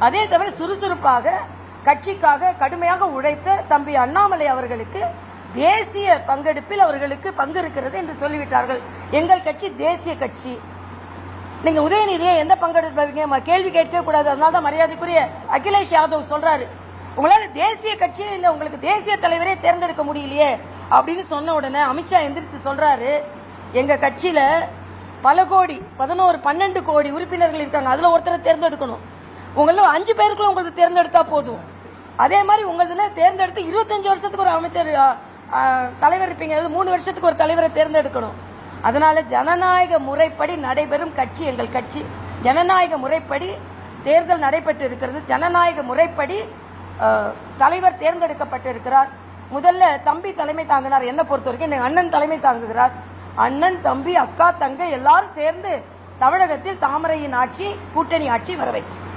அதே தவிர சுறுசுறுப்பாக கட்சிக்காக கடுமையாக உழைத்த தம்பி அண்ணாமலை அவர்களுக்கு தேசிய பங்கெடுப்பில் அவர்களுக்கு பங்கு இருக்கிறது என்று சொல்லிவிட்டார்கள். எங்கள் கட்சி தேசிய கட்சி. நீங்க உதயநிதியை எந்த பங்கெடுப்பீங்க கேள்வி கேட்க கூடாது. அதனாலதான் மரியாதைக்குரிய அகிலேஷ் யாதவ் சொல்றாரு, உங்களால தேசிய கட்சியே இல்ல, உங்களுக்கு தேசிய தலைவரே தேர்ந்தெடுக்க முடியலையே அப்படின்னு சொன்ன உடனே அமித்ஷா எந்திரிச்சு சொல்றாரு, எங்க கட்சியில பல கோடி 12 கோடி உறுப்பினர்கள் இருக்காங்க, அதுல ஒருத்தரை தேர்ந்தெடுக்கணும். உங்கள 5 பேருக்குள்ள உங்களுக்கு தேர்ந்தெடுத்தா போதும். அதே மாதிரி உங்களதுல தேர்ந்தெடுத்து 25 வருஷத்துக்கு ஒரு அமைச்சர் தலைவர் இருப்பீங்க, 3 வருஷத்துக்கு ஒரு தலைவரை தேர்ந்தெடுக்கணும். அதனால ஜனநாயக முறைப்படி நடைபெறும் கட்சி எங்கள் கட்சி. ஜனநாயக முறைப்படி தேர்தல் நடைபெற்று இருக்கிறது. ஜனநாயக முறைப்படி தலைவர் தேர்ந்தெடுக்கப்பட்டிருக்கிறார். முதல்ல தம்பி தலைமை தாங்கினார். என்ன பொறுத்த வரைக்கும் அண்ணன் தலைமை தாங்குகிறார். அண்ணன், தம்பி, அக்கா, தங்கை எல்லாரும் சேர்ந்து தமிழகத்தில் தாமரையின் ஆட்சி, கூட்டணி ஆட்சி வரவை.